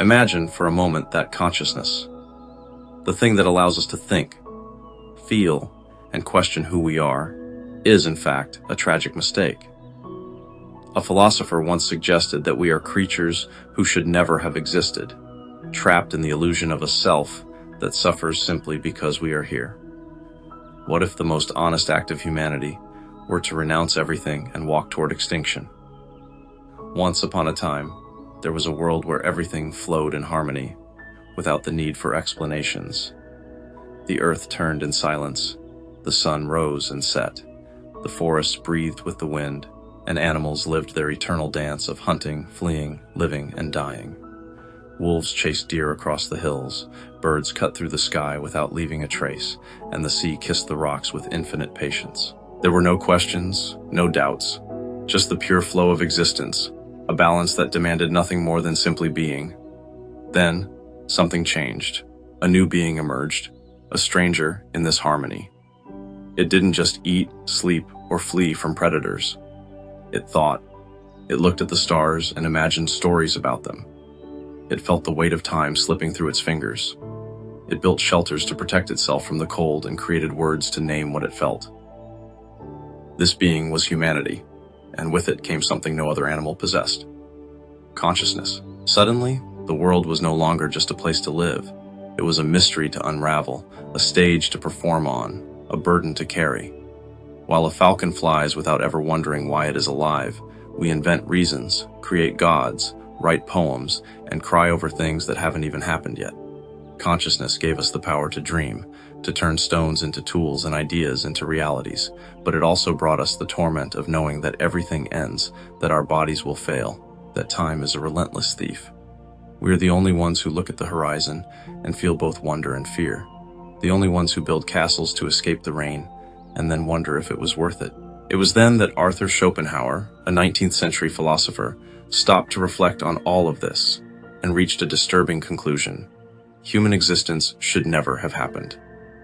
Imagine for a moment that consciousness, the thing that allows us to think, feel, and question who we are, is in fact a tragic mistake. A philosopher once suggested that we are creatures who should never have existed, trapped in the illusion of a self that suffers simply because we are here. What if the most honest act of humanity were to renounce everything and walk toward extinction? Once upon a time, there was a world where everything flowed in harmony, without the need for explanations. The earth turned in silence, the sun rose and set, the forests breathed with the wind, and animals lived their eternal dance of hunting, fleeing, living, and dying. Wolves chased deer across the hills, birds cut through the sky without leaving a trace, and the sea kissed the rocks with infinite patience. There were no questions, no doubts, just the pure flow of existence, a balance that demanded nothing more than simply being. Then, something changed. A new being emerged, a stranger in this harmony. It didn't just eat, sleep, or flee from predators. It thought. It looked at the stars and imagined stories about them. It felt the weight of time slipping through its fingers. It built shelters to protect itself from the cold and created words to name what it felt. This being was humanity, and with it came something no other animal possessed: consciousness. Suddenly, the world was no longer just a place to live. It was a mystery to unravel, a stage to perform on, a burden to carry. While a falcon flies without ever wondering why it is alive, we invent reasons, create gods, write poems, and cry over things that haven't even happened yet. Consciousness gave us the power to dream, to turn stones into tools and ideas into realities, but it also brought us the torment of knowing that everything ends, that our bodies will fail, that time is a relentless thief. We are the only ones who look at the horizon and feel both wonder and fear, the only ones who build castles to escape the rain and then wonder if it was worth it. It was then that Arthur Schopenhauer, a 19th century philosopher, stopped to reflect on all of this and reached a disturbing conclusion. Human existence should never have happened.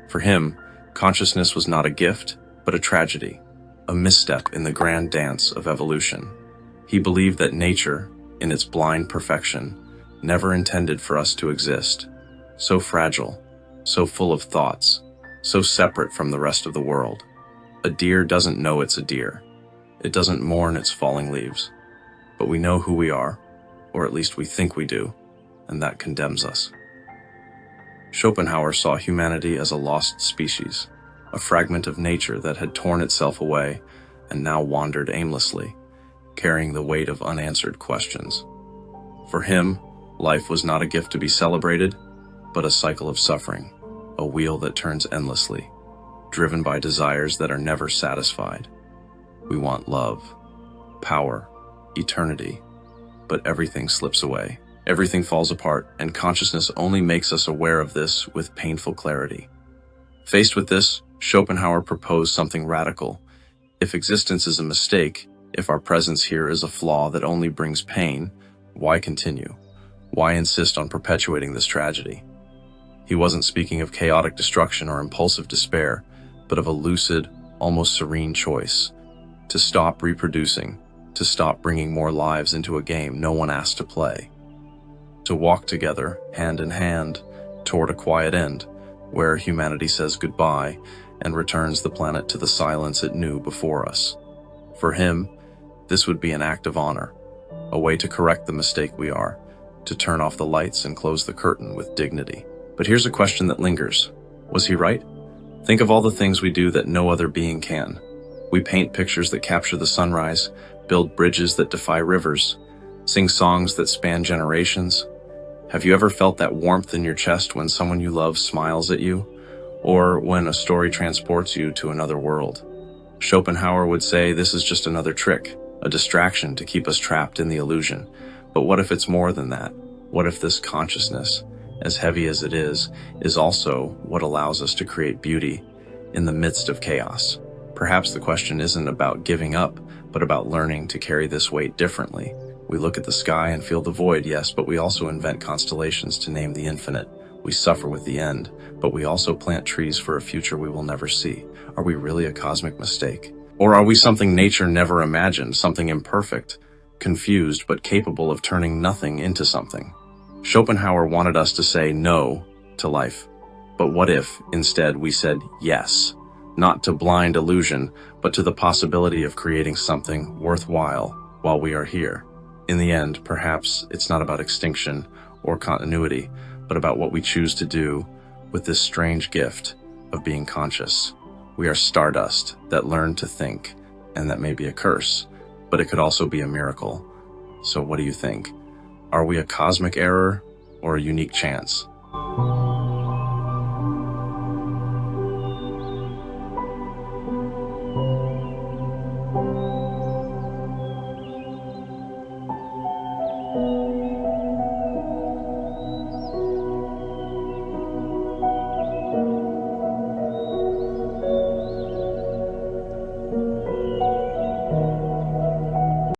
For him, consciousness was not a gift, but a tragedy, a misstep in the grand dance of evolution. He believed that nature, in its blind perfection, never intended for us to exist, so fragile, so full of thoughts, so separate from the rest of the world. A deer doesn't know it's a deer. It doesn't mourn its falling leaves. But we know who we are, or at least we think we do, and that condemns us. Schopenhauer saw humanity as a lost species, a fragment of nature that had torn itself away and now wandered aimlessly, carrying the weight of unanswered questions. For him, life was not a gift to be celebrated, but a cycle of suffering, a wheel that turns endlessly, driven by desires that are never satisfied. We want love, power, eternity, but everything slips away. Everything falls apart, and consciousness only makes us aware of this with painful clarity. Faced with this, Schopenhauer proposed something radical. If existence is a mistake, if our presence here is a flaw that only brings pain, why continue? Why insist on perpetuating this tragedy? He wasn't speaking of chaotic destruction or impulsive despair, but of a lucid, almost serene choice: to stop reproducing, to stop bringing more lives into a game no one asked to play, to walk together, hand in hand, toward a quiet end, where humanity says goodbye and returns the planet to the silence it knew before us. For him, this would be an act of honor, a way to correct the mistake we are, to turn off the lights and close the curtain with dignity. But here's a question that lingers. Was he right? Think of all the things we do that no other being can. We paint pictures that capture the sunrise, build bridges that defy rivers, sing songs that span generations. Have you ever felt that warmth in your chest when someone you love smiles at you, or when a story transports you to another world? Schopenhauer would say this is just another trick, a distraction to keep us trapped in the illusion. But what if it's more than that? What if this consciousness, as heavy as it is also what allows us to create beauty in the midst of chaos? Perhaps the question isn't about giving up, but about learning to carry this weight differently. We look at the sky and feel the void, yes, but we also invent constellations to name the infinite. We suffer with the end, but we also plant trees for a future we will never see. Are we really a cosmic mistake? Or are we something nature never imagined, something imperfect, confused, but capable of turning nothing into something? Schopenhauer wanted us to say no to life. But what if, instead, we said yes, not to blind illusion, but to the possibility of creating something worthwhile while we are here? In the end, perhaps it's not about extinction or continuity, but about what we choose to do with this strange gift of being conscious. We are stardust that learned to think, and that may be a curse, but it could also be a miracle. So what do you think? Are we a cosmic error or a unique chance?